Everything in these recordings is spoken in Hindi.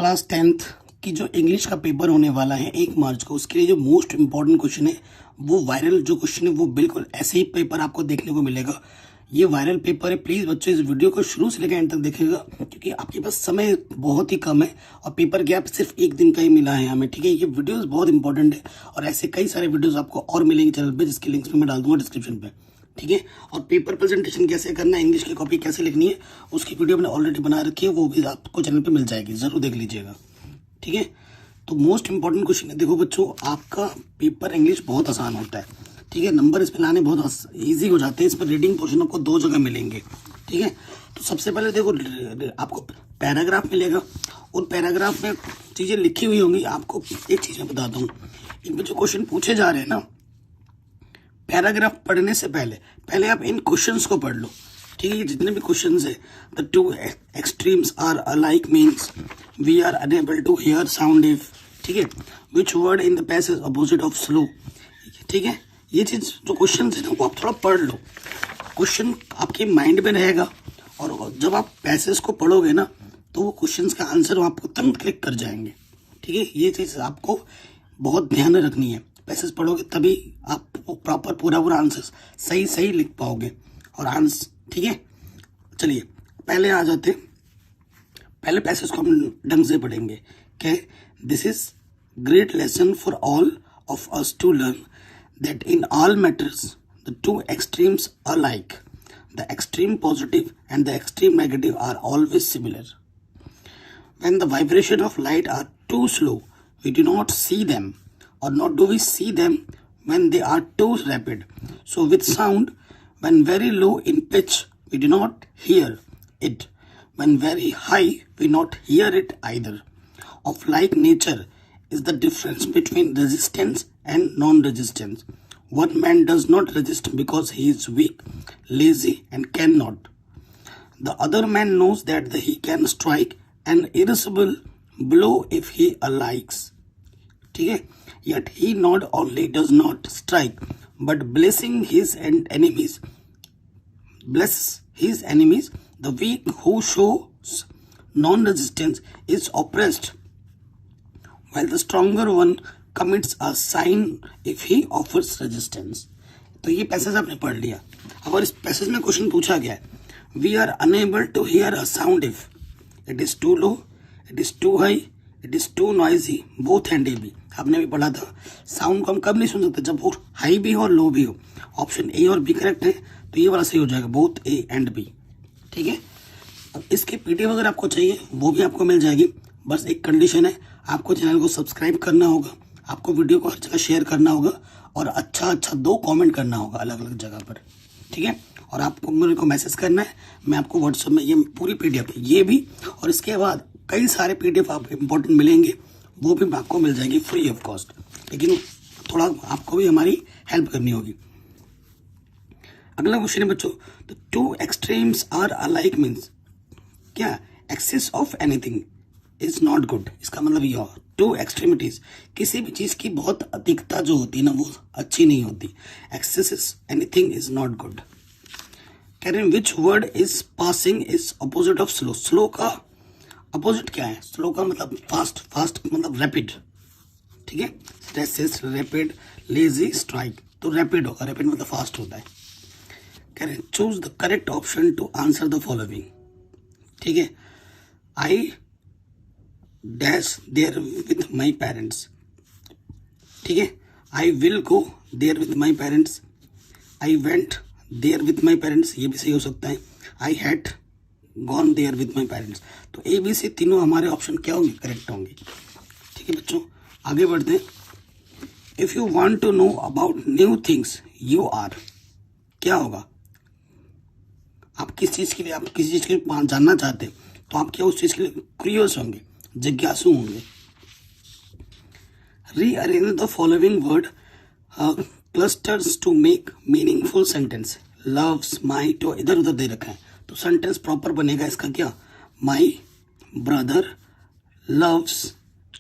क्लास 10th की जो इंग्लिश का पेपर होने वाला है 1 मार्च को, उसके लिए जो मोस्ट इम्पॉर्टेंट क्वेश्चन है वो वायरल जो क्वेश्चन है वो बिल्कुल ऐसे ही पेपर आपको देखने को मिलेगा। ये वायरल पेपर है, प्लीज़ बच्चों इस वीडियो को शुरू से लेकर एंड तक देखिएगा क्योंकि आपके पास समय बहुत ही कम है और पेपर गैप सिर्फ 1 दिन का ही मिला है हमें। ठीक है, ये वीडियोस बहुत इंपॉर्टेंट है और ऐसे कई सारे वीडियोस आपको और मिलेंगे चैनल पे, जिसके लिंक्स मैं डाल दूंगा डिस्क्रिप्शन पे। ठीक है, और पेपर प्रेजेंटेशन कैसे करना है, इंग्लिश की कॉपी कैसे लिखनी है, उसकी वीडियो मैंने ऑलरेडी बना रखी है, वो भी आपको चैनल पे मिल जाएगी, जरूर देख लीजिएगा। ठीक है, तो मोस्ट इंपॉर्टेंट क्वेश्चन है। देखो बच्चों, आपका पेपर इंग्लिश बहुत आसान होता है। ठीक है, नंबर इसमें लाने बहुत ईजी हो जाते हैं। इसमें रीडिंग पोर्शन आपको 2 जगह मिलेंगे। ठीक है, तो सबसे पहले देखो आपको पैराग्राफ मिलेगा, उन पैराग्राफ में चीजें लिखी हुई होंगी। आपको एक चीज मैं बताता हूँ, इनमें जो क्वेश्चन पूछे जा रहे हैं ना, पैराग्राफ पढ़ने से पहले आप इन क्वेश्चंस को पढ़ लो। ठीक है, ये जितने भी क्वेश्चंस है, the two extremes are alike means we are unable to hear sound if. ठीक है, which word in the passage opposite of slow. ठीक है, ये चीज जो क्वेश्चन है ना वो आप थोड़ा पढ़ लो, क्वेश्चन आपके माइंड में रहेगा और जब आप पैसेज को पढ़ोगे ना तो वो क्वेश्चन का आंसर आपको तुरंत क्लिक कर जाएंगे। ठीक है, ये चीज आपको बहुत ध्यान में रखनी है। पैसेज पढ़ोगे तभी आप प्रॉपर पूरा आंसर सही लिख पाओगे और आंसर। ठीक है, चलिए पहले आ जाते, पहले पैसेज को हम ढंग से पढ़ेंगे। क्या, this is great lesson for all of us to learn that in all matters the two extremes are like. The extreme positive and the extreme negative are always similar. When the vibration of light are too slow, we do not see them, or nor do we see them when they are too rapid. So with sound, when very low in pitch, we do not hear it. When very high, we not hear it either. Of like nature is the difference between resistance and non-resistance. One man does not resist because he is weak, lazy and cannot. The other man knows that he can strike an irresistible blow if he likes. ठीक है, yet he not only does not strike but blessing his enemies. Bless his enemies. The weak who shows non-resistance is oppressed, while the stronger one commits a sign if he offers resistance. तो ये पैसेज आपने पढ़ लिया। अगर इस पैसेज में क्वेश्चन पूछा गया है, we are unable to hear a sound if it is too low, it is too high, it is too noisy, both and A B. आपने भी पढ़ा था, साउंड को हम कब नहीं सुन सकते, जब वो हाई भी हो और लो भी हो। ऑप्शन ए और बी करेक्ट है, तो ये वाला सही हो जाएगा, बोथ ए एंड बी। ठीक है, अब इसके पीडीएफ अगर आपको चाहिए वो भी आपको मिल जाएगी। बस एक कंडीशन है, आपको चैनल को सब्सक्राइब करना होगा, आपको वीडियो को हर जगह शेयर करना होगा और अच्छा 2 कमेंट करना होगा अलग अलग जगह पर। ठीक है, और आपको मेरे को मैसेज करना है, मैं आपको व्हाट्सएप में ये पूरी पीडीएफ ये भी और इसके बाद कई सारे पीडीएफ आप इंपॉर्टेंट मिलेंगे, वो भी आपको मिल जाएगी फ्री ऑफ कॉस्ट, लेकिन थोड़ा आपको भी हमारी हेल्प करनी होगी। अगला क्वेश्चन है बच्चों, the two extremes are alike means क्या, excess of anything is not good. इसका मतलब ये हो, टू एक्सट्रीमिटीज, किसी भी चीज की बहुत अधिकता जो होती है ना वो अच्छी नहीं होती। Excess anything is not good. कह रहे हैं which word is passing is opposite of slow. Slow का अपोजिट क्या है, स्लो का मतलब फास्ट, फास्ट मतलब रैपिड। ठीक है, रेसिस्ट, रैपिड, लेजी, स्ट्राइक, तो रैपिड होगा, रैपिड मतलब फास्ट होता है। कह रहे हैं choose the correct option to answer the following. ठीक है, I dash there with my parents. ठीक है, I will go there with my parents, I went there with my parents, ये भी सही हो सकता है। I had gone there with my parents. तो ए बी सी तीनों हमारे ऑप्शन क्या होंगे, करेक्ट होंगे। ठीक है बच्चों, आगे बढ़ते हैं। If you want to know about new things you are, क्या होगा, आप किस चीज के लिए, आप किसी चीज के लिए जानना चाहते हैं तो आप क्या उस चीज के लिए क्यूरियस होंगे, जिज्ञासु होंगे। Rearrange the following word clusters to make meaningful sentence. Loves, my, to इधर उधर दे रखा है तो सेंटेंस प्रॉपर बनेगा इसका क्या, my brother loves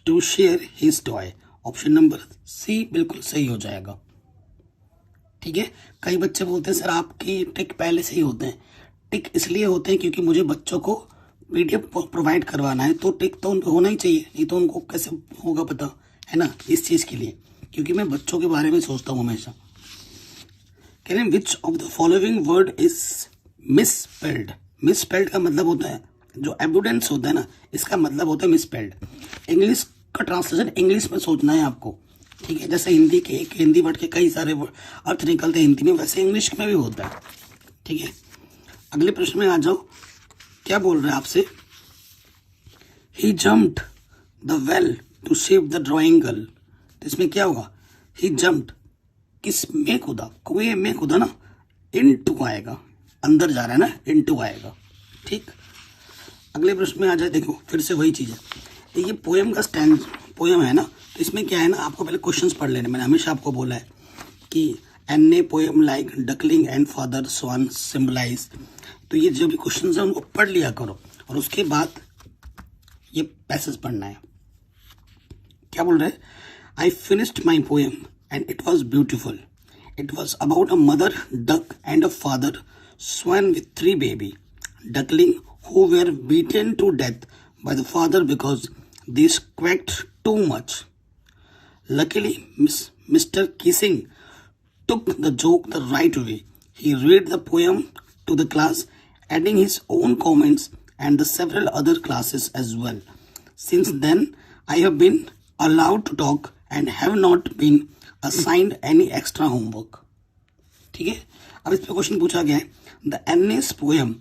to share his toy. Option number C बिल्कुल सही हो जाएगा। ठीक है, कई बच्चे बोलते हैं सर आपकी टिक पहले से ही होते हैं। टिक इसलिए होते हैं क्योंकि मुझे बच्चों को पीडीएफ प्रोवाइड करवाना है तो टिक तो उनको होना ही चाहिए, नहीं तो उनको कैसे होगा पता, है ना, इस चीज़ के लिए, क्योंकि मैं बच्चों के बारे में सोचता हूँ हमेशा। कह रहे हैं which of the following word is misspelled. Misspelled का मतलब होता है, जो एविडेंस होता है ना, इसका मतलब होता है मिसस्पेल्ड। इंग्लिश का ट्रांसलेशन इंग्लिश में सोचना है आपको, ठीक है। जैसे हिंदी के एक हिंदी वर्ड के कई सारे अर्थ निकलते हैं हिंदी में, वैसे इंग्लिश में भी होता है, ठीक है। अगले प्रश्न में आ जाओ, क्या बोल रहे हैं आपसे, he jumped the well to save the drowning girl. तो इसमें क्या होगा, ही जम्प्ड, किस में कूदा, कुएं में कूदा ना, इनटू आएगा, अंदर जा रहा है ना, इनटू आएगा, ठीक। अगले प्रश्न में आ जाए, देखो फिर से वही चीज़ है, ये पोएम का स्टैंड पोएम है ना, तो इसमें क्या है ना, आपको पहले क्वेश्चंस पढ़ लेने। मैंने हमेशा आपको बोला है कि an poem like duckling and father swan symbolise, तो ये जो भी क्वेश्चंस है उनको पढ़ लिया करो, और उसके बाद ये पैसेज पढ़ना है। क्या बोल रहे हैं, I finished my poem and it was beautiful, it was about a mother duck and a father swan with 3 baby duckling who were beaten to death by the father because they squawked too much. Luckily, Mr. Kissing took the joke the right way. He read the poem to the class, adding his own comments and the several other classes as well. Since then, I have been allowed to talk and have not been assigned any extra homework. ठीक है, अब इस पे क्वेश्चन पूछा गया है, the NS poem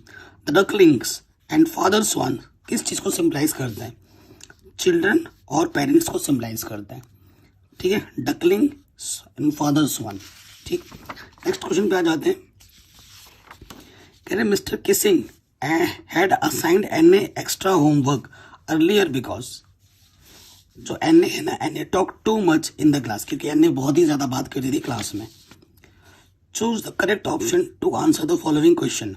the ducklings and father swan किस चीज को सिंपलाइज करता है, चिल्ड्रन और पेरेंट्स को सिंपलाइज करता है, ठीक है, डकलिंग एंड फादर स्वान, ठीक। नेक्स्ट क्वेश्चन पे आ जाते हैं, कह रहे mister Kissing had assigned an extra homework earlier because, जो एन है ना, Ann talk too much in the class, क्योंकि एन बहुत ही ज्यादा बात कर रही थी क्लास में। Choose the correct option to answer the following question,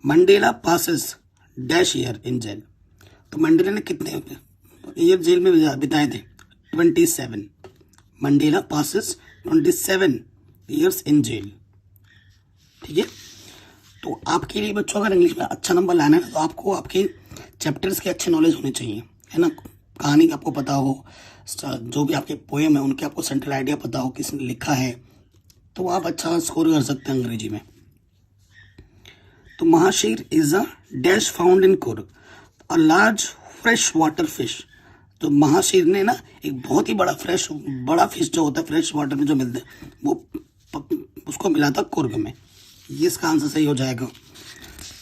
Mandela passes dash year in jail. तो मंडेला ने कितने ईयर जेल में बिताए थे, 27। Mandela passes 27 years in jail, ठीक है। तो आपके लिए बच्चों अगर इंग्लिश में अच्छा नंबर लाना है तो आपको आपके चैप्टर्स के अच्छे नॉलेज होने चाहिए, है ना, कहानी का आपको पता हो, जो भी आपके पोएम है उनके आपको सेंट्रल आइडिया पता हो, किसने लिखा है, तो आप अच्छा स्कोर कर सकते हैं अंग्रेजी में। तो mahseer is a dash found in Coorg, a large fresh water fish. तो महाशीर ने ना एक बहुत ही बड़ा फिश जो होता है फ्रेश वाटर में जो मिलते हैं, वो उसको मिला था कुर्ग में। ये इसका आंसर सही हो जाएगा।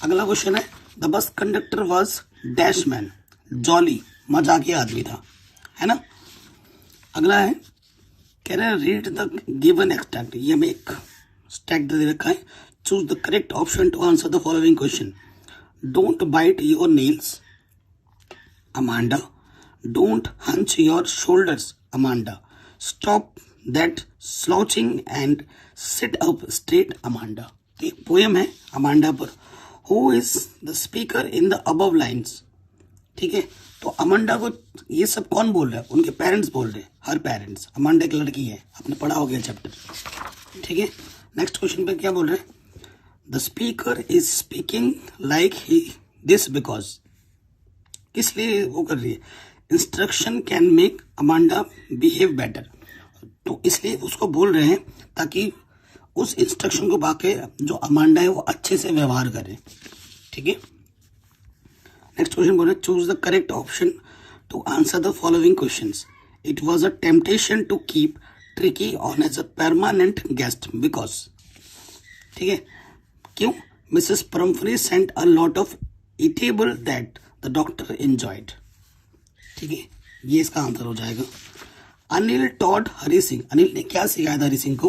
अगला क्वेश्चन है, the bus conductor was dash man, jolly मजाकिया आदमी था, है ना। अगला है, कह रहे हैं रीड द गिवन एक्सट्रैक्ट, ये हमें एक स्टैक दे रखा है, choose the correct option to answer the following question, don't bite your nails Amanda, don't hunch your shoulders Amanda, stop that slouching and sit up straight Amanda. तो एक पोएम है अमांडा पर, who is the speaker in the above lines, ठीक है। तो अमांडा को ये सब कौन बोल रहा है, उनके पेरेंट्स बोल रहे हैं, हर पेरेंट्स। अमांडा एक लड़की है, आपने पढ़ा हो गया चैप्टर, ठीक है। नेक्स्ट क्वेश्चन पे क्या बोल रहे हैं, the speaker is speaking like he this because, किस लिए वो कर रही है, instruction can make Amanda behave better, तो इसलिए उसको बोल रहे हैं ताकि उस इंस्ट्रक्शन को पाके जो अमांडा है वो अच्छे से व्यवहार करे, ठीक है। नेक्स्ट क्वेश्चन बोल रहे, choose the correct option to answer the following questions, it was a temptation to keep tricky on as a permanent guest because, ठीक है, क्यों, Mrs Pumphrey sent a lot of eatable that the doctor enjoyed, ठीक है, ये इसका आंसर हो जाएगा। अनिल टॉड हरी सिंह, अनिल ने क्या सिखाया था हरी सिंह को,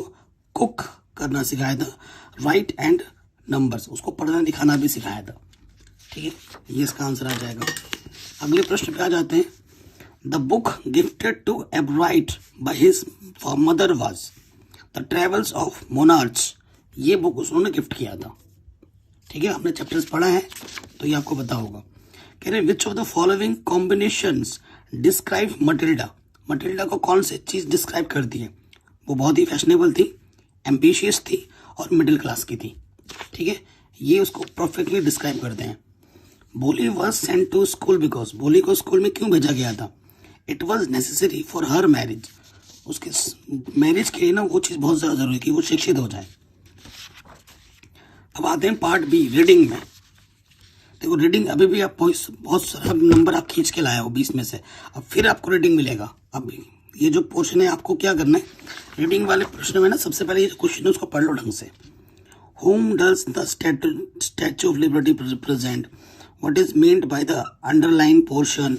कुक करना सिखाया था, राइट एंड नंबर्स, उसको पढ़ना लिखाना भी सिखाया था, ठीक है, ये इसका आंसर आ जाएगा। अगले प्रश्न पे आ जाते हैं, the book gifted to Ebright by his mother was the travels of monarch, ये बुक उन्होंने गिफ्ट किया था, ठीक है, आपने चैप्टर्स पढ़ा है तो ये आपको पता होगा। कह रहे which of the following combinations describe Matilda, Matilda को कौन सी चीज डिस्क्राइब करती है, वो बहुत ही फैशनेबल थी, एम्बिशियस थी और मिडिल क्लास की थी, ठीक है, ये उसको परफेक्टली डिस्क्राइब करते हैं। Bholi was sent to school because Bholi को स्कूल में क्यों भेजा गया था? It was necessary for her marriage, उसके मैरिज के लिए ना वो चीज़ बहुत ज़्यादा जरूरी कि वो शिक्षित हो जाए। अब आते हैं पार्ट बी, रीडिंग में। देखो रीडिंग अभी भी आप बहुत सारा नंबर आप खींच के लाए हो 20 में से, अब फिर आपको रीडिंग मिलेगा। अब ये जो पोर्शन है आपको क्या करना है, रीडिंग वाले प्रश्न में ना सबसे पहले ये क्वेश्चन है उसको पढ़ लो ढंग से। Whom does the Statue of Liberty represent? What is meant by the underline portion?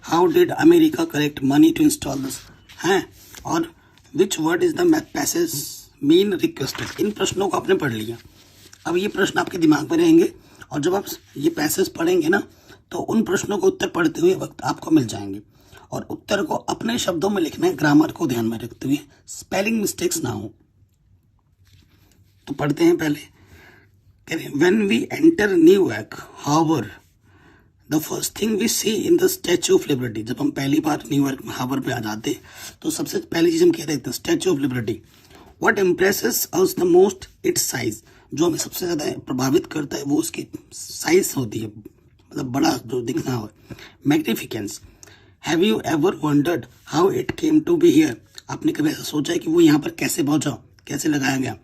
How did America collect money to install this है? और which word is the passage mean requested? इन प्रश्नों को आपने पढ़ लिया। अब ये प्रश्न आपके दिमाग में रहेंगे और जब आप ये पैसेज पढ़ेंगे ना तो उन प्रश्नों को उत्तर पढ़ते हुए वक्त आपको मिल जाएंगे, और उत्तर को अपने शब्दों में लिखना है, ग्रामर को ध्यान में रखते हुए, स्पेलिंग मिस्टेक्स ना हो। तो पढ़ते हैं पहले। When we enter New York harbour the first thing we see in the Statue of Liberty. जब हम पहली बार न्यूयॉर्क में हार्बर पे आ जाते तो सबसे पहली चीज हम क्या देखते हैं? Statue of liberty. What impresses us the most? It's size. जो हमें सबसे ज्यादा प्रभावित करता है वो उसकी साइज होती है, मतलब बड़ा जो दिखना हो। Magnificence. Have you ever wondered how it came to be here? आपने कभी ऐसा सोचा है कि वो यहाँ पर कैसे पहुंचा, कैसे लगाया गया?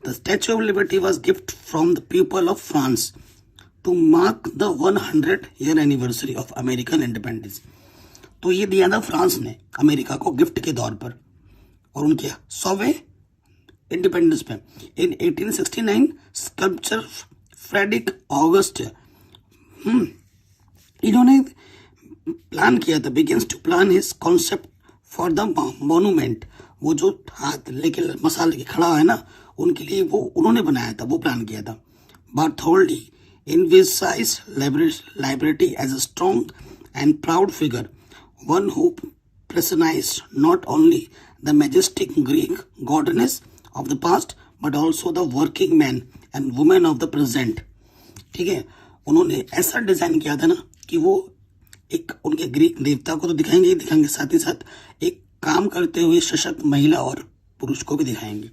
The Statue of Liberty was gift from the people of France to mark the 100 year anniversary of American independence. तो ये दिया था फ्रांस ने अमेरिका को गिफ्ट के तौर पर, और उनके 100वें इंडिपेंडेंस पे। इन 1869 स्कल्पचर फ्रेडरिक ऑगस्ट इन्होंने प्लान किया था, begins to plan his concept for the monument. वो जो हाथ लेके मसाल लेके खड़ा है ना, उनके लिए वो उन्होंने बनाया था, वो प्लान किया था। बार्थोल्डी envisaged liberty as a strong and proud figure, one who personized not only the majestic Greek goddess of the past but also the working men and women of the present। ठीक है, उन्होंने ऐसा डिजाइन किया था ना कि वो एक उनके ग्रीक देवता को तो दिखाएंगे ही दिखाएंगे, साथ ही साथ एक काम करते हुए सशक्त महिला और पुरुष को भी दिखाएंगे।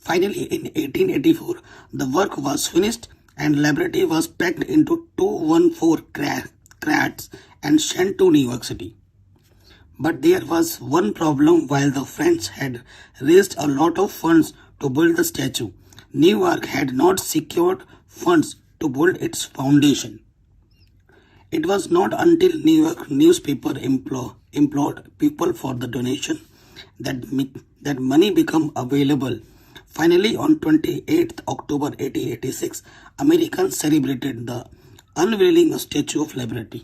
Finally in 1884 the work was finished and liberty was packed into 214 crates and sent to New York City. But there was one problem. While the French had raised a lot of funds to build the statue, New York had not secured funds to build its foundation. It was not until New York newspaper implored people for the donation that money became available. Finally, on 28th October 1886, Americans celebrated the unveiling of Statue of Liberty.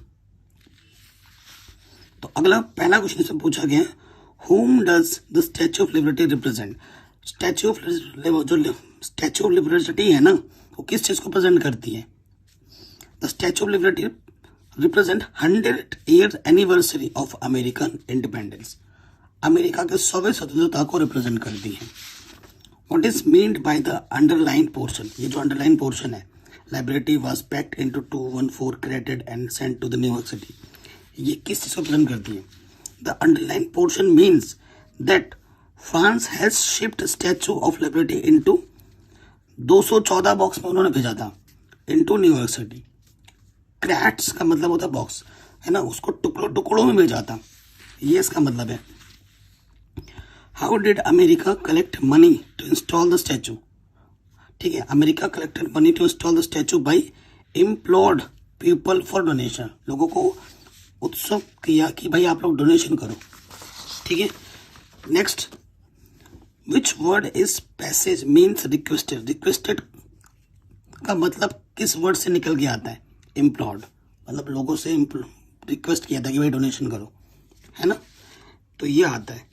तो अगला पहला क्वेश्चन से पूछा गया, Whom does the Statue of Liberty represent? Statue of जो स्टैच्यू ऑफ लिबर्टी है ना, वो किस चीज को प्रेजेंट करती है? The statue of Liberty represent 100 year anniversary of American independence. America के 100वें स्वतंत्रता को रिप्रेजेंट करती है। What is meant by the underlined portion? ये जो underlined portion है, liberty was packed into 214 crated and sent to the New York City, ये किस चीज को प्रेजेंट करती है? The underlined portion means that France has shipped Statue of Liberty into 214 box में उन्होंने भेजा था into New York City। क्रैट्स का मतलब होता है बॉक्स, है ना, उसको टुकड़ों टुकड़ों में भेजा था, ये इसका मतलब है। How did America collect money to install the statue? ठीक है, America collected money to install the statue by implored people for donation। लोगों को उत्सुक किया कि भाई आप लोग डोनेशन करो। ठीक है, next, which word is passage means requested? Requested का मतलब किस वर्ड से निकल के आता है? इम्प्लॉर्ड, मतलब लोगों से रिक्वेस्ट किया था कि भाई डोनेशन करो, है ना, तो ये आता है।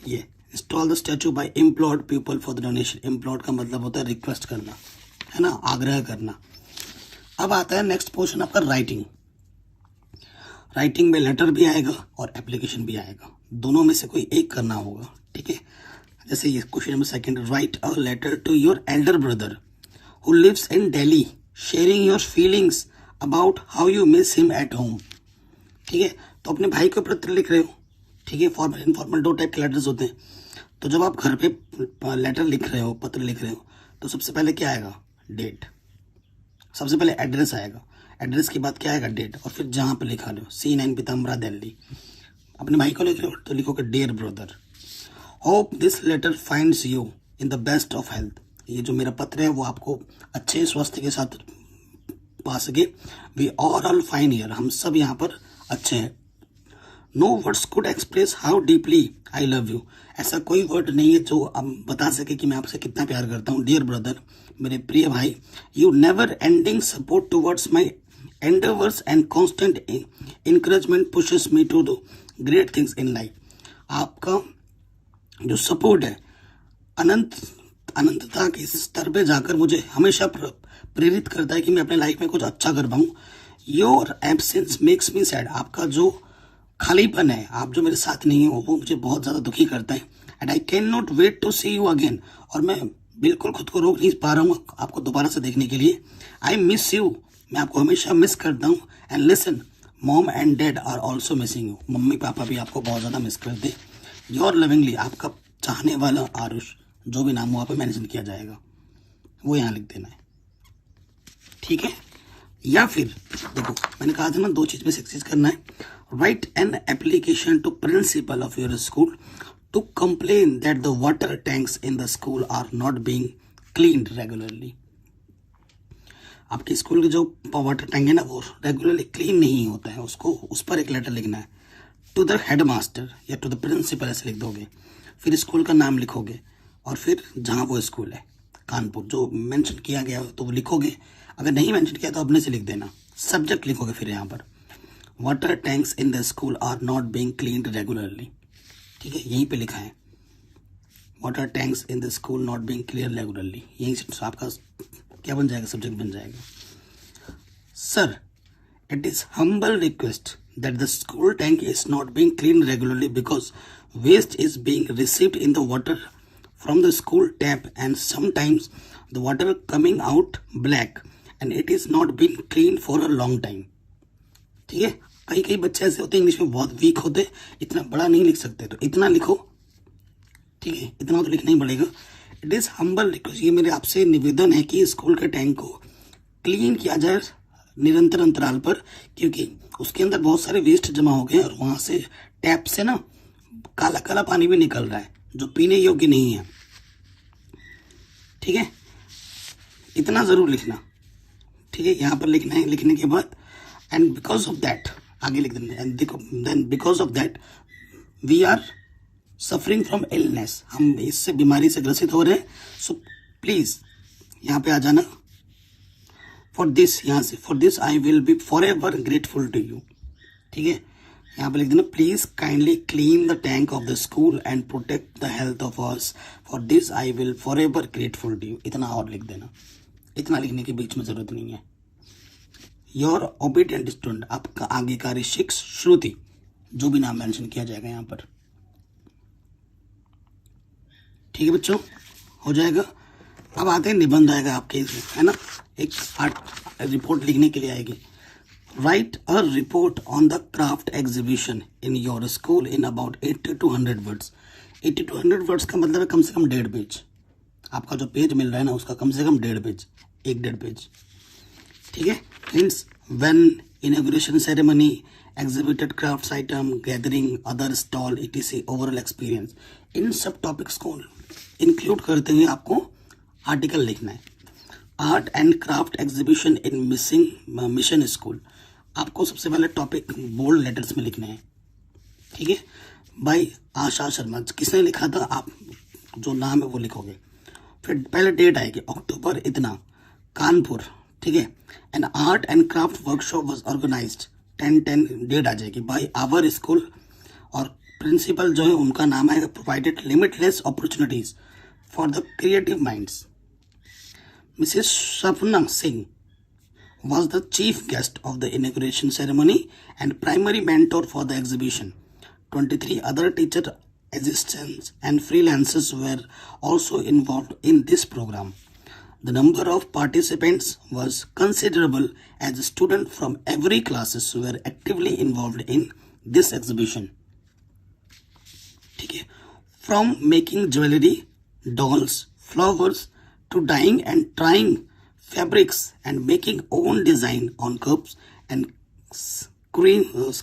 ये install the statue by implored people for the donation. Implored का मतलब होता है रिक्वेस्ट करना, है ना, आग्रह करना। अब आता है नेक्स्ट पोर्शन आपका राइटिंग। राइटिंग में लेटर भी आएगा और एप्लीकेशन भी आएगा, दोनों में से कोई एक करना होगा। ठीक है, जैसे ये question number second, write a letter to your elder brother who lives in Delhi sharing your feelings about how you miss him at home. ठीक है, तो अपने भाई को पत्र लिख रहे हो। ठीक है, फॉर्मल इनफॉर्मल दो टाइप के लेटर्स होते हैं। तो जब आप घर पे लेटर लिख रहे हो, पत्र लिख रहे हो, तो सबसे पहले क्या आएगा? डेट। सबसे पहले एड्रेस आएगा। एड्रेस के बाद क्या आएगा, डेट, और फिर जहाँ पे लिखा लो C9 पीताम्बरा दिल्ली। अपने भाई को लिख लो तो लिखोगे dear brother, hope this letter finds you in the best of health. ये जो मेरा पत्र है वो आपको अच्छे स्वास्थ्य के साथ पा सके। We are all fine here, हम सब यहाँ पर अच्छे हैं। No words could express how deeply I love you, ऐसा कोई वर्ड नहीं है जो अब बता सके कि मैं आपसे कितना प्यार करता हूँ। डियर ब्रदर, मेरे प्रिय भाई, you never ending support towards my endeavours and constant encouragement pushes me to do great things in life. आपका जो सपोर्ट है अनंतता के स्तर पे जाकर मुझे हमेशा प्रेरित करता है कि मैं अपने लाइफ में कुछ अच्छा कर पाऊँ। Your absence makes me sad, आपका जो खालीपन है, आप जो मेरे साथ नहीं हो, वो मुझे बहुत ज़्यादा दुखी करता है। And I can not wait to see you again, और मैं बिल्कुल खुद को रोक नहीं पा रहा हूँ आपको दोबारा से देखने के लिए। आई मिस यू, मैं आपको हमेशा मिस करता हूँ। And listen, mom and dad are also missing you, मम्मी पापा भी आपको बहुत ज़्यादा मिस करते। योर लविंगली, आपका चाहने वाला आरुष, जो भी नाम वहाँ पे मेंशन किया जाएगा वो यहाँ लिख देना है, ठीक है। या फिर देखो मैंने कहा था ना, दो चीज में से एक चीज करना है। Write an application to principal of your school to complain that the water tanks in the school are not being cleaned regularly. आपके स्कूल के जो वाटर टैंक है ना, वो रेगुलरली क्लीन नहीं होता है, उसको उस पर एक लेटर लिखना है। टू द हेडमास्टर या टू द प्रिंसिपल ऐसे लिख दोगे, फिर स्कूल का नाम लिखोगे, और फिर जहाँ वो स्कूल है कानपुर जो मेंशन किया गया तो वो लिखोगे। अगर नहीं मेंशन किया तो अपने से लिख देना। सब्जेक्ट लिखोगे फिर यहाँ पर water tanks in the school are not being cleaned regularly, ठीक है, यहीं पे लिखा है water tanks in the school not being clear regularly, यहीं से आपका क्या बन जाएगा, सब्जेक्ट बन जाएगा। Sir, it is humble request that the school tank is not being cleaned regularly because waste is being received in the water from the school tap and sometimes the water coming out black and it is not been cleaned for a long time। ठीक है, कई कई बच्चे ऐसे होते हैं इंग्लिश में बहुत वीक होते, इतना बड़ा नहीं लिख सकते, तो इतना लिखो, ठीक है, इतना तो लिखना ही पड़ेगा। इट इज हम्बल रिक्वेस्ट, ये मेरे आपसे निवेदन है कि स्कूल के टैंक को क्लीन किया जाए निरंतर अंतराल पर, क्योंकि उसके अंदर बहुत सारे वेस्ट जमा हो गए और वहां से टैप से ना काला काला पानी भी निकल रहा है जो पीने योग्य नहीं है। ठीक है, इतना जरूर लिखना, ठीक है, यहाँ पर लिखना है। लिखने के बाद एंड बिकॉज ऑफ दैट आगे लिख देना, and then because of that we are suffering from illness, हम इससे बीमारी से ग्रसित हो रहे हैं। सो प्लीज यहाँ पे आ जाना। फॉर दिस, यहाँ से for this I will be forever grateful to you. ठीक है, यहाँ पे लिख देना please kindly clean the tank of the school and protect the health of us, for this I will forever grateful to you. इतना और लिख देना, इतना लिखने के बीच में जरूरत नहीं है। योर ओबीडियंट स्टूडेंट, आपका आज्ञाकारी शिक्षक श्रुति, जो भी नाम मेंशन किया जाएगा यहाँ पर। ठीक है बच्चों, हो जाएगा। अब आते हैं निबंध आएगा आपके, है ना, एक रिपोर्ट लिखने के लिए आएगी। Right a report on the craft exhibition in your school in about 80 to 100 words. 80 to 100 words का मतलब है कम से कम 1.5 पेज। आपका जो पेज मिल रहा है ना, उसका कम से कम 1.5 पेज, 1.5 पेज। ठीक है, hints when inauguration ceremony, exhibited crafts item, gathering, other stall, etc, overall experience, इन सब टॉपिक्स को इंक्लूड करते हुए आपको आर्टिकल लिखना है। Art and craft exhibition in mission school, आपको सबसे पहले टॉपिक बोल्ड लेटर्स में लिखना है। ठीक है, बाय आशा शर्मा, किसने लिखा था, आप जो नाम है वो लिखोगे। फिर पहले डेट आएगी अक्टूबर इतना, कानपुर। ठीक है, an art and craft workshop was organised, 10/10 date आ जाएगी, बाय आवर स्कूल। और प्रिंसिपल जो है उनका नाम आएगा, provided limitless opportunities for the creative minds. Mrs. Sapna Singh was the chief guest of the inauguration ceremony and primary mentor for the exhibition. 23 other teacher assistants and freelancers were also involved in this program. The number of participants was considerable as students from every classes were actively involved in this exhibition. ठीक है, from making jewelry, dolls, flowers, to dyeing and trying fabrics and making own design on cups and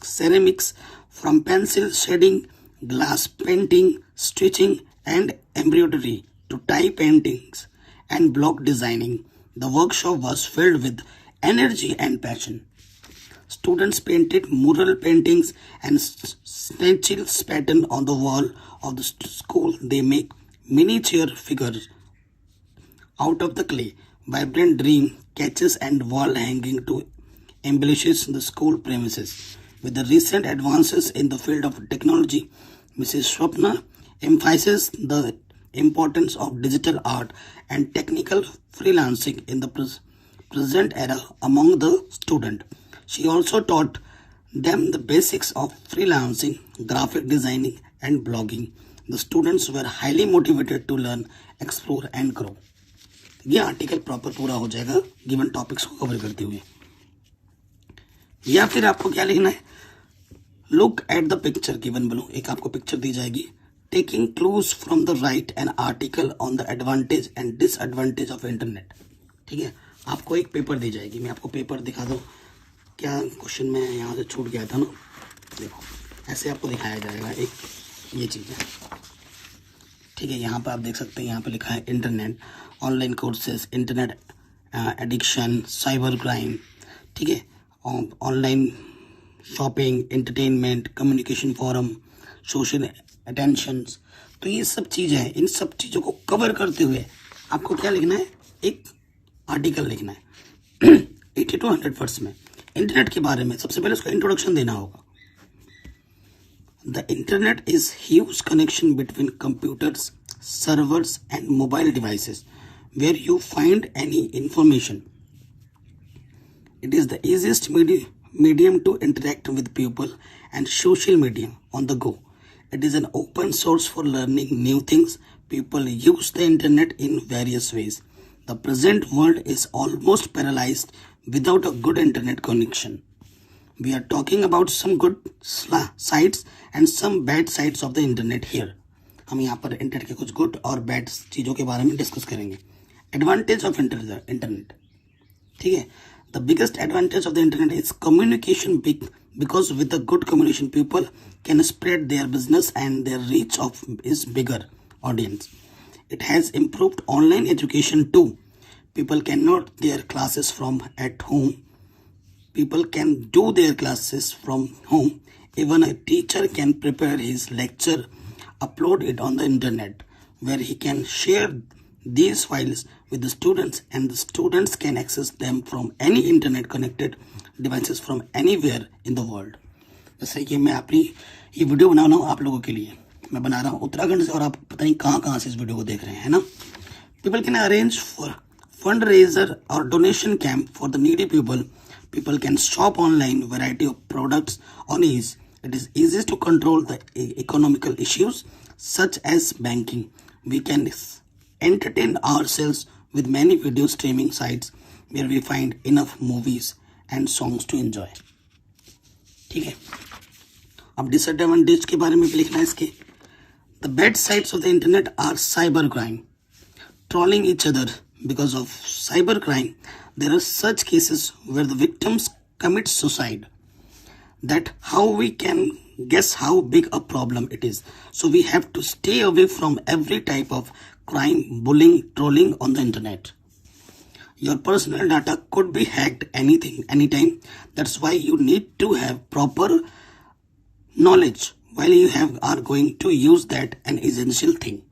ceramics, from pencil shading, glass painting, stitching and embroidery to tie paintings and block designing. The workshop was filled with energy and passion. Students painted mural paintings and stencils pattern on the wall of the school. They make miniature figures out of the clay, vibrant dream catches and wall hanging to embellishes the school premises. With the recent advances in the field of technology, Mrs. Swapna emphasizes the importance of digital art and technical freelancing in the present era among the student. She also taught them the basics of freelancing, graphic designing and blogging. The students were highly motivated to learn, explore and grow. ये आर्टिकल प्रॉपर पूरा हो जाएगा गिवन टॉपिक्स को कवर करते हुए. या फिर आपको क्या लिखना है, look at the picture given below. एक आपको पिक्चर दी जाएगी, taking clues from the right an article on the advantage and disadvantage of internet. ठीक है, आपको एक पेपर दी जाएगी. मैं आपको पेपर दिखा दूं, क्या क्वेश्चन में यहाँ से छूट गया था ना. देखो ऐसे आपको दिखाया जाएगा एक ये चीज़ है. ठीक है, यहाँ पर आप देख सकते हैं, यहाँ पर लिखा है internet, online courses, internet addiction, cyber crime. ठीक है, online shopping, entertainment, communication forum, social attentions. तो ये सब चीज़ें हैं. इन सब चीज़ों को कवर करते हुए आपको क्या लिखना है, एक आर्टिकल लिखना है 80 to 100 वर्ड्स में. इंटरनेट के बारे में सबसे पहले उसका इंट्रोडक्शन देना होगा. The internet is huge connection between computers, servers and mobile devices where you find any information. It is the easiest medium to interact with people and social media on the go. It is an open source for learning new things. People use the internet in various ways. The present world is almost paralyzed without a good internet connection. We are talking about some good sides and some bad sides of the internet here. हम यहाँ पर इंटरनेट के कुछ गुड और बैड चीज़ों के बारे में डिस्कस करेंगे. Advantage of internet. ठीक है, the biggest advantage of the internet is communication big, because with a good communication people can spread their business and their reach of is bigger audience. It has improved online education too. People can note their classes from at home. People can do their classes from home. Even a teacher can prepare his lecture, upload it on the internet, where he can share these files with the students, and the students can access them from any internet connected devices from anywhere in the world. जैसे कि मैं अपनी ये वीडियो बना रहा हूँ आप लोगों के लिए, मैं बना रहा हूँ उत्तराखंड से और आप पता नहीं कहाँ से इस वीडियो को देख रहे हैं, है ना. People can arrange for fundraiser or donation camp for the needy people. People can shop online variety of products on ease. It is easy to control the economical issues such as banking. We can entertain ourselves with many video streaming sites where we find enough movies and songs to enjoy. ठीक है, अब डिसएडवांटेज के बारे में भी लिखना है इसके. The bad sides of the internet are cyber crime, trolling each other. Because of cyber crime, there are such cases where the victims commit suicide. That how we can guess how big a problem it is. So we have to stay away from every type of crime, bullying, trolling on the internet. Your personal data could be hacked anytime. That's why you need to have proper knowledge while you are going to use that, an essential thing.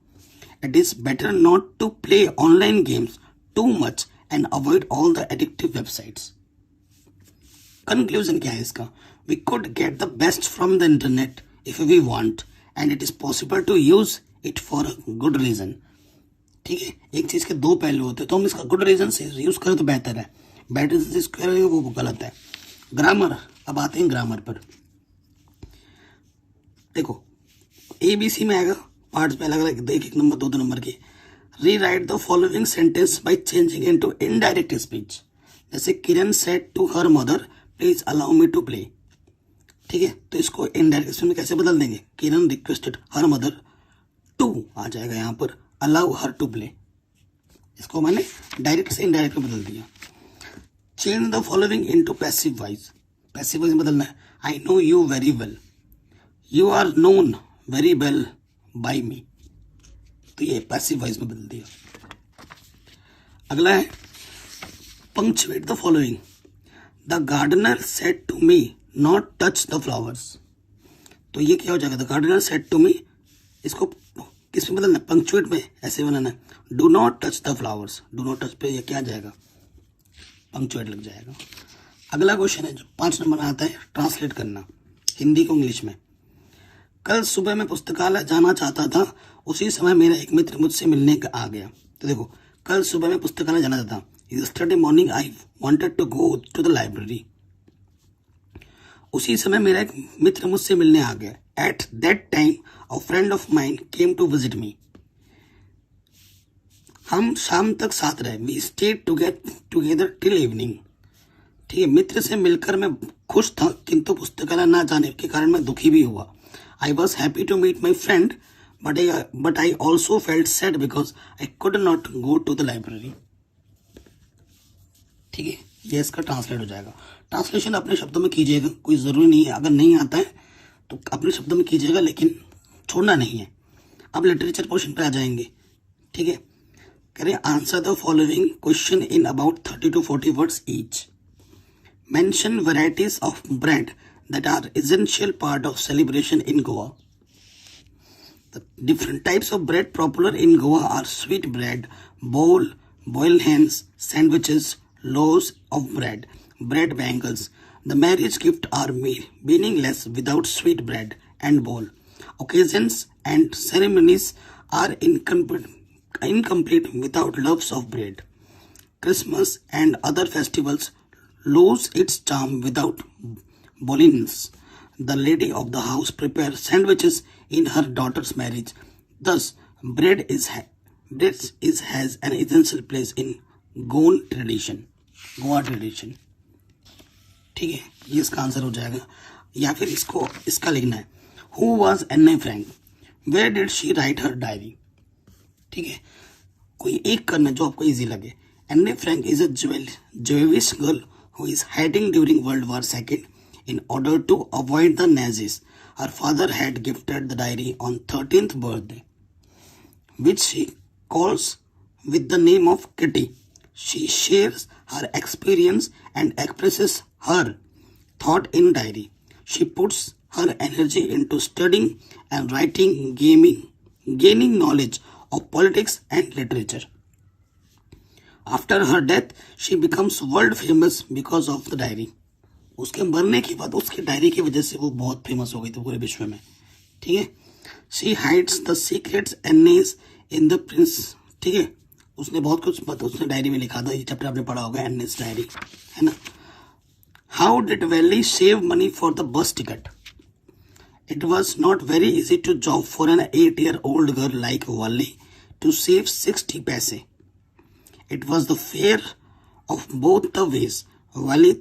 It is better not to play online games too much and avoid all the addictive websites. Conclusion क्या है इसका? We could get the best from the internet if we want, and it is possible to use it for a good reason. ठीक है, एक चीज के दो पहलू होते हैं, तो हम इसका गुड रीजन से यूज करें तो बेहतर है, बैड रीजन से यूज करें वो गलत है. ग्रामर, अब आते हैं ग्रामर पर. देखो ABC में आएगा, पार्ट्स में अलग अलग, एक नंबर दो नंबर के. Rewrite the following sentence by changing into indirect speech. जैसे Kiran said to her mother please allow me to play. ठीक है, तो इसको इनडायरेक्ट स्पीच में कैसे बदल देंगे? किरण रिक्वेस्टेड हर मदर टू आ जाएगा यहाँ पर अलाउ हर टू प्ले. इसको मैंने डायरेक्ट से इनडायरेक्ट में बदल दिया। Change the following into passive voice. Passive voice में बदलना है, I know you very well, you are known very well by me. तो ये पैसिव वॉइस में बदल दिया। अगला है punctuate the following. The gardener said to me not touch the flowers. तो ये क्या हो जाएगा, the gardener said to me, इसको किस में बदलना है, पंक्चुएट में ऐसे बनाना है, do not touch the flowers. Do not touch पे ये क्या आ जाएगा, पंक्चुएट लग जाएगा। अगला क्वेश्चन है जो 5 नंबर में आता है, ट्रांसलेट करना हिंदी को इंग्लिश में। कल सुबह मैं पुस्तकालय जाना चाहता था, उसी समय मेरा एक मित्र मुझसे मिलने आ गया। तो देखो, कल सुबह मैं पुस्तकालय जाना चाहता था, yesterday morning I wanted to go to the library. उसी समय मेरा एक मित्र मुझसे मिलने आ गया। At that time a friend of mine came to visit me. हम शाम तक साथ रहे, we stayed together till evening. ठीक है, मित्र से मिलकर मैं खुश था, किंतु पुस्तकालय ना जाने के कारण मैं दुखी भी हुआ। I was happy to meet my friend but I also felt sad because I could not go to the library. ठीक है, ये इसका ट्रांसलेट हो जाएगा। ट्रांसलेशन अपने शब्दों में कीजिएगा, कोई ज़रूरी नहीं है, अगर नहीं आता है तो अपने शब्दों में कीजिएगा, लेकिन छोड़ना नहीं है। अब लिटरेचर पोर्शन पे आ जाएंगे। ठीक है, कह रहे answer the following question in about 30 to 40 words each. Mention varieties of bread that are essential part of celebration in Goa. The different types of bread popular in Goa are sweet bread, bowl, boiled hens, sandwiches, loaves of bread, bread bangles. The marriage gift are meaningless without sweet bread and bowl. Occasions and ceremonies are incomplete without loaves of bread. Christmas and other festivals lose its charm without bolognese. The lady of the house prepares sandwiches in her daughter's marriage. Thus, bread has an essential place in Goan tradition. Goa tradition. ठीक है, ये इसका आंसर हो जाएगा। या फिर इसका लिखना है, who was Anne Frank, where did she write her diary. ठीक है, कोई एक करना जो आपको इजी लगे। एन्ने Frank is a Jewish girl who is hiding during World War II in order to avoid the Nazis. Her father had gifted the diary on 13th birthday, which she calls with the name of Kitty. She shares her experience and expresses her thought in diary. She puts her energy into studying and writing, gaining knowledge of politics and literature. After her death, she becomes world famous because of the diary. उसके मरने के बाद उसके डायरी की वजह से वो बहुत फेमस हो गई थी पूरे विश्व में। ठीक है, शी हाइड्स द सीक्रेट्स एन्नेस इन द प्रिंस। ठीक है, उसने बहुत कुछ उसने डायरी में लिखा था, ये चैप्टर आपने पढ़ा होगा, एन्नेस डायरी, है ना। How did Valli save money for the bus ticket. It was not very easy to job for an 8-year-old girl like Valli to save 60 पैसे। It was the fair of both the ways. Wally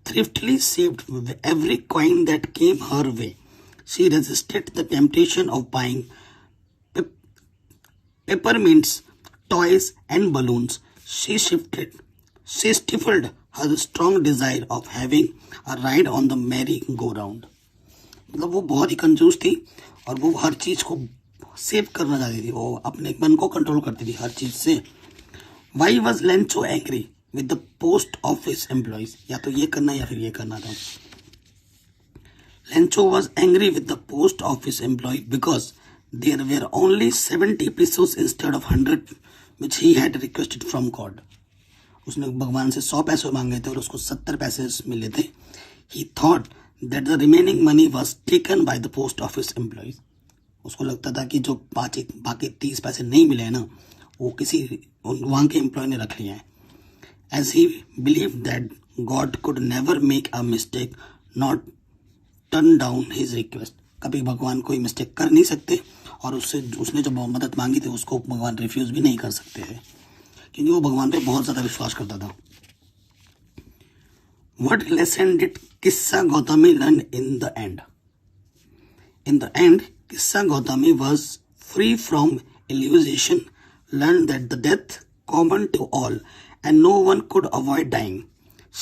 thriftily saved every coin that came her way. She resisted the temptation of buying peppermints, toys and balloons. She stifled her strong desire of having a ride on the merry-go-round. मतलब वो बहुत ही कंजूस थी और वो हर चीज को सेव करना चाहती थी, वो अपने मन को कंट्रोल करती थी हर चीज से। Why was Lencho angry with the post office employees? या तो ये करना या फिर ये करना था। Lencho was angry with the post office employee because there were only 70 pesos instead of 100 which he had requested from God. उसने भगवान से 100 पैसे मांगे थे और उसको 70 पैसे मिले थे। He thought that the remaining money was taken by the post office employees. उसको लगता था कि जो बाकी 30 पैसे नहीं मिले हैं ना, वो किसी वहाँ के एम्प्लॉय ने रख लिया है। As he believed that God could never make a mistake, not turn down his request. कभी भगवान कोई मिस्टेक कर नहीं सकते और उसने जो मदद मांगी थी उसको भगवान रिफ्यूज भी नहीं कर सकते थे, क्योंकि वो भगवान पे बहुत ज़्यादा विश्वास करता था। What lesson did Kissa Gautami learn in the end? In the end, Kissa Gautami was free from illusion, learned that the death common to all, and no one could avoid dying.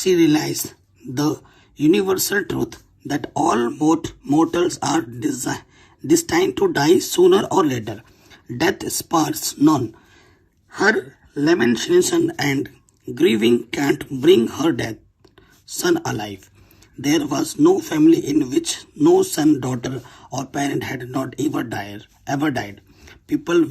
She realized the universal truth that all mortals are destined to die sooner or later. Death spares none. Her lamentation and grieving can't bring her dead son alive. There was no family in which no son, daughter, or parent had not ever died. People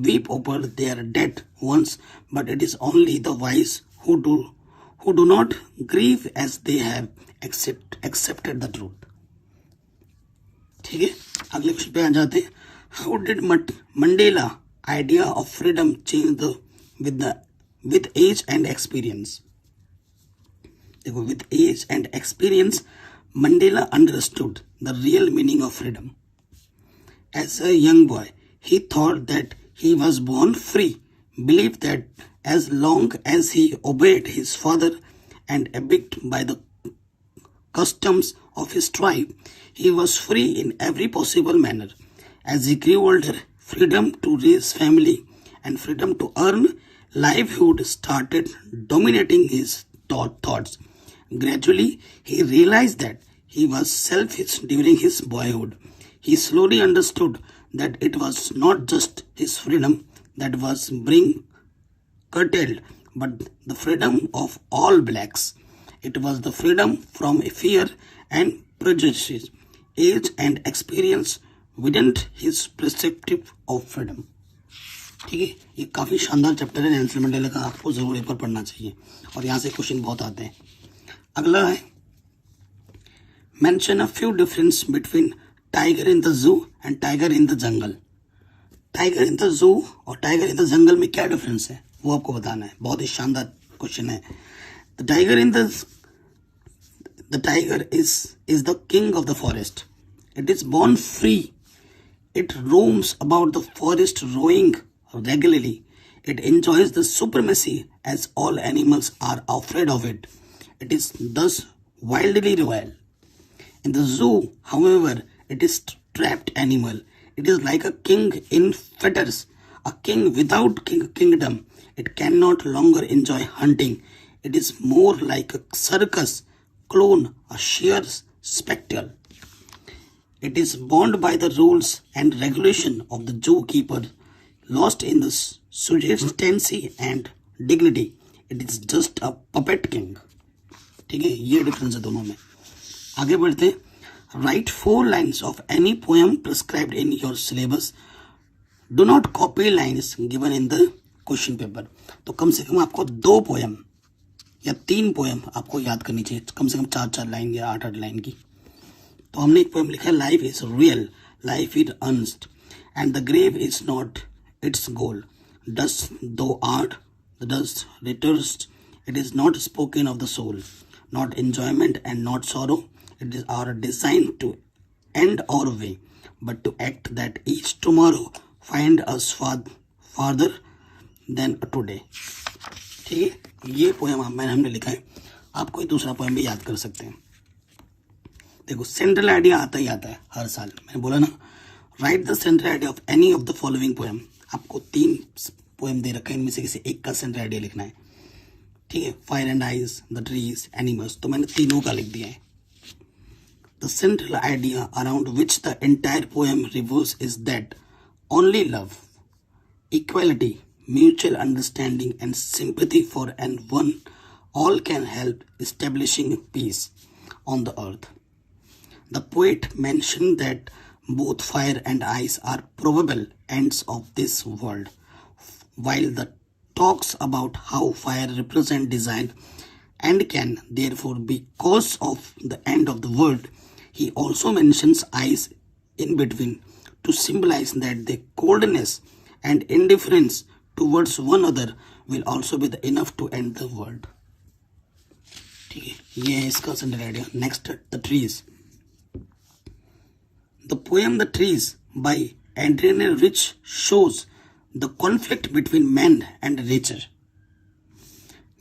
weep over their dead ones, but it is only the wise who do not grieve as they have accepted the truth. ठीक है, अगले क्वेश्चन पे आ जाते हैं. How did Mandela idea of freedom change with age and experience? देखो, with age and experience, Mandela understood the real meaning of freedom. As a young boy, he thought that he was born free, believed that as long as he obeyed his father and abided by the customs of his tribe, he was free in every possible manner. As he grew older, freedom to raise family and freedom to earn livelihood started dominating his thoughts. Gradually, he realized that he was selfish during his boyhood. He slowly understood that it was not just his freedom that was being curtailed, but the freedom of all blacks. It was the freedom from fear and prejudice. Age and experience widened his perspective of freedom. ठीक है, ये काफ़ी शानदार चैप्टर है नेल्सन मंडेला का, आपको ज़रूर एक बार पढ़ना चाहिए और यहाँ से क्वेश्चन बहुत आते हैं. अगला है, mention a few difference between tiger in the zoo and tiger in the jungle. Tiger in the zoo और टाइगर इन द जंगल में क्या डिफरेंस है वो आपको बताना है. बहुत ही शानदार क्वेश्चन है. The tiger is the king of the forest. It is born free. It roams about the forest roaring regularly. It enjoys the supremacy as all animals are afraid of it. It is thus wildly royal. In the zoo, however, it is trapped animal. It is like a king in fetters, a king without kingdom. It cannot longer enjoy hunting. It is more like a circus clown, a sheer spectacle. It is bound by the rules and regulation of the zookeeper, lost in the suggestancy and dignity. It is just a puppet king. ठीक है, ये डिफरेंस है दोनों में. आगे बढ़ते हैं. Write 4 lines of any poem prescribed in your syllabus. Do not copy lines given in the question paper. तो कम से कम आपको 2 पोएम या 3 पोएम आपको याद करनी चाहिए, कम से कम 4-4 लाइन या 8-8 लाइन की. तो हमने एक पोएम लिखा है, life is real, life is earnest, and the grave is not its goal. Dust thou art the dust returnest. It is not spoken of the soul, not enjoyment and not sorrow. It is our design to end our way, but to act that each tomorrow find us farther than today. ठीक है, ये पोएम हमने लिखा है. आप कोई दूसरा पोएम भी याद कर सकते हैं. देखो, सेंट्रल आइडिया आता ही आता है हर साल. मैंने बोला ना, right the central idea of any of the following poem. आपको 3 पोएम दे रखा है, इनमें से किसी एक का सेंट्रल आइडिया लिखना है. ठीक है, fire and eyes, the trees, animals, तो मैंने तीनों का लिख दिया है. The central idea around which the entire poem revolves is that only love, equality, mutual understanding and sympathy for and one all can help establishing peace on the earth. The poet mentioned that both fire and ice are probable ends of this world, while the talks about how fire represents design and can therefore be cause of the end of the world. He also mentions ice in between to symbolize that the coldness and indifference towards one another will also be enough to end the world. ठीक है, ये है इसका central idea. Next, the trees. The poem the trees by Adrienne Rich shows the conflict between man and nature.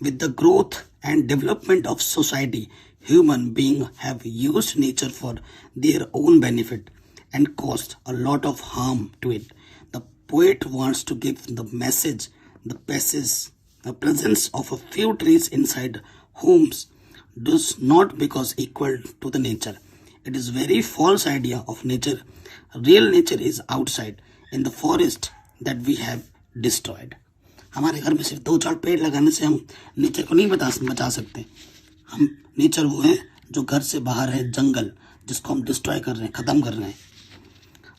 With the growth and development of society, human beings have used nature for their own benefit and caused a lot of harm to it. The poet wants to give the message, the passage the presence of a few trees inside homes does not because equal to the nature. It is very false idea of nature. Real nature is outside in the forest that we have destroyed. हमारे घर में सिर्फ 2-4 पेड़ लगाने से हम नेचर को नहीं बचा सकते. हम नेचर वो है जो घर से बाहर है, जंगल जिसको हम डिस्ट्रॉय कर रहे हैं, खत्म कर रहे हैं.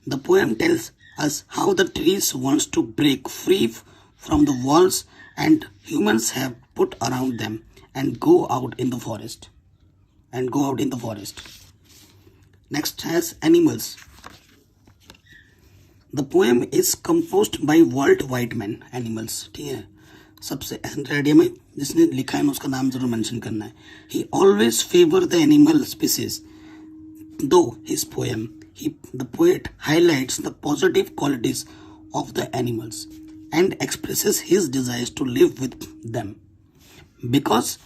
The poem tells us how the trees wants to break free from the walls and humans have put around them and go out in the forest. Next has animals. The poem is composed by Walt Whitman. Animals, ठीक है. सबसे रेडियो में जिसने लिखा है उसका नाम जरूर मेंशन करना है. He always favored the animal species. Though his poem, the poet highlights the positive qualities of the animals and expresses his desires to live with them because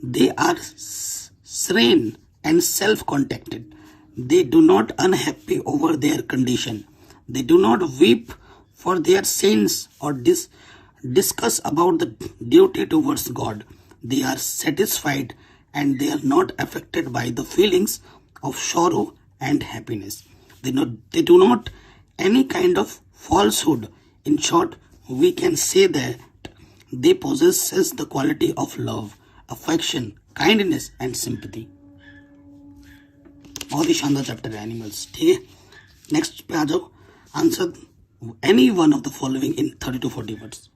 they are serene and self-contented. They do not unhappy over their condition. They do not weep for their sins or discuss about the duty towards God. They are satisfied and they are not affected by the feelings of sorrow and happiness. They do not any kind of falsehood. In short, we can say that they possess the quality of love, affection, kindness and sympathy. बहुत ही शानदार चैप्टर है एनिमल्स. ठीक है, नेक्स्ट पे आ जाओ. Answer any one of the following in 30 to 40 words.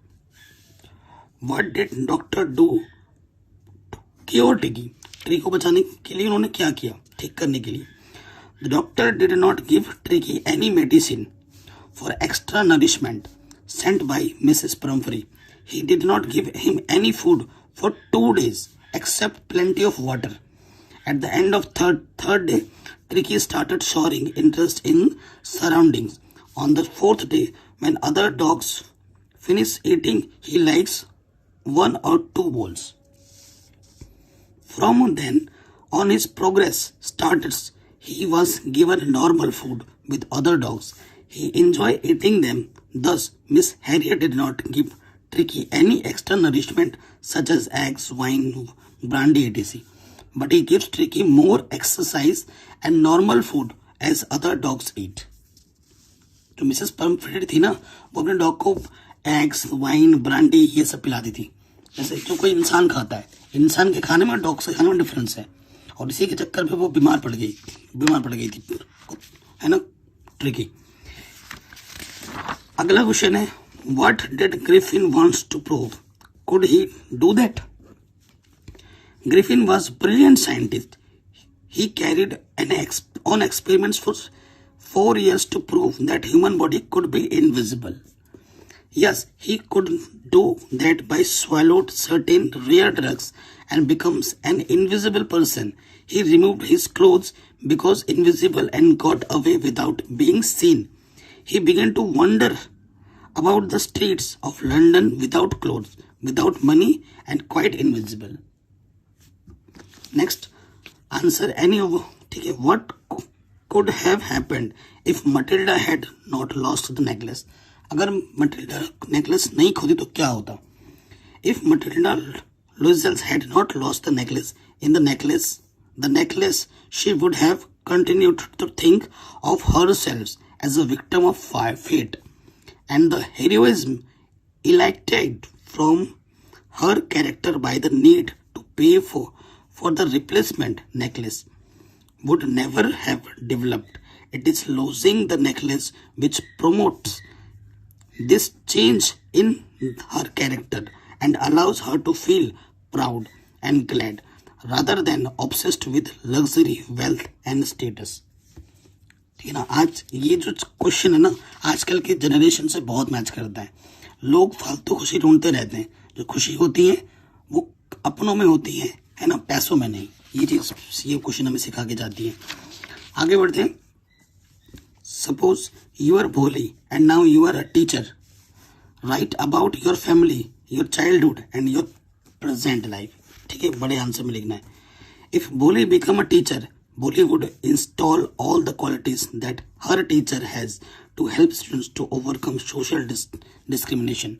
What did doctor do to cure Tricky? Tree को बचाने के लिए उन्होंने क्या किया, ठीक करने के लिए. The doctor did not give Tricky any medicine for extra nourishment sent by Mrs. Pumphrey. He did not give him any food for 2 days except plenty of water. At the end of third day, Tricky started showing interest in surroundings. On the 4th day, when other dogs finish eating, he likes 1 or 2 bowls. From then on, his progress started. He was given normal food with other dogs. He enjoyed eating them. Thus, Miss Harriet did not give Tricky any extra nourishment such as eggs, wine, brandy, etc. But he gives Tricky more exercise and normal food as other dogs eat. जो मिसेस पम्फ्रेट थी ना, वो अपने डॉग को एग्स, वाइन, ब्रांडी ये सब पिलाती थी. जैसे जो कोई इंसान खाता है, इंसान के खाने में डॉग से खाने में डिफरेंस है. और इसी के चक्कर पे वो बीमार पड़ गई थी, है ना, ट्रिकी. अगला क्वेश्चन है, what did Griffin wants to prove? Could he do that? Griffin was a brilliant scientist. He carried on experiments for 4 years to prove that human body could be invisible. Yes, he could do that by swallowed certain rare drugs and becomes an invisible person. He removed his clothes because invisible and got away without being seen. He began to wander about the streets of London without clothes, without money and quite invisible. Next answer any of. ठीक है, what could have happened if Matilda had not lost the necklace? अगर मटिल्डा नेकलेस नहीं खोदी तो क्या होता? If Matilda Loisel had not lost the necklace, in the necklace she would have continued to think of herself as a victim of fate and the heroism elicited from her character by the need to pay for the replacement necklace would never have developed. It is losing the necklace which promotes this change in her character and allows her to feel proud and glad rather than obsessed with luxury, wealth and status. ठीक है ना. आज ये जो क्वेश्चन है ना, आजकल के जनरेशन से बहुत मैच करता है. लोग फालतू खुशी ढूंढते रहते हैं. जो खुशी होती है वो अपनों में होती है ना, पैसों में नहीं. ये क्वेश्चन हमें सिखा के जाती है. आगे बढ़ते हैं. Suppose you are Bholi and now you are a teacher. Write about your family, your childhood and your present life. ठीक है, बड़े आंसर में लिखना है. If Bholi become a teacher, Bholi would install all the qualities that her teacher has to help students to overcome social discrimination.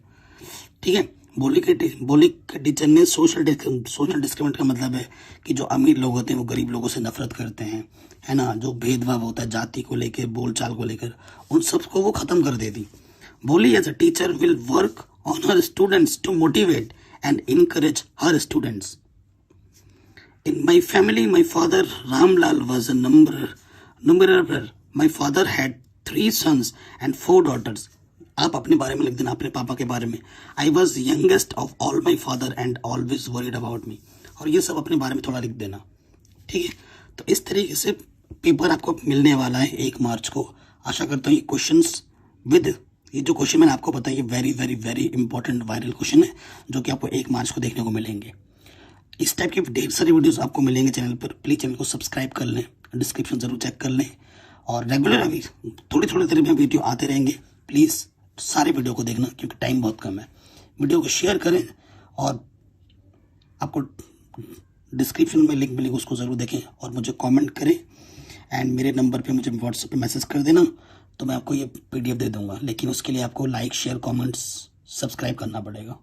ठीक है, बोली के टीचर ने सोशल डिस्क्रिमिनेट का मतलब है कि जो अमीर लोग होते हैं वो गरीब लोगों से नफरत करते हैं, है ना, जो भेदभाव होता है जाति को लेकर, बोलचाल को लेकर, उन सबको वो खत्म कर देती। Bholi as a teacher will work on her students to motivate and encourage her students. In my family, my father Ramlal was a numberer. My father had 3 sons and 4 daughters. आप अपने बारे में लिख देना, अपने पापा के बारे में। I was youngest of all my father and always worried about me. और ये सब अपने बारे में थोड़ा लिख देना, ठीक है। तो इस तरीके से पेपर आपको मिलने वाला है 1 मार्च को। आशा करता हूँ ये क्वेश्चंस ये जो क्वेश्चन मैंने आपको बताया, ये very very very important viral question है जो कि आपको 1 मार्च को देखने को मिलेंगे। इस टाइप की ढेर सारी वीडियोस आपको मिलेंगे चैनल पर। प्लीज़ चैनल को सब्सक्राइब कर लें, डिस्क्रिप्शन ज़रूर चेक कर लें, और रेगुलर अभी थोड़ी देर में वीडियो आते रहेंगे। प्लीज़ सारे वीडियो को देखना क्योंकि टाइम बहुत कम है। वीडियो को शेयर करें और आपको डिस्क्रिप्शन में लिंक मिलेगा, उसको ज़रूर देखें और मुझे कमेंट करें। एंड मेरे नंबर पे मुझे व्हाट्सएप पे मैसेज कर देना, तो मैं आपको ये PDF दे दूँगा। लेकिन उसके लिए आपको लाइक, शेयर, कमेंट्स, सब्सक्राइब करना पड़ेगा।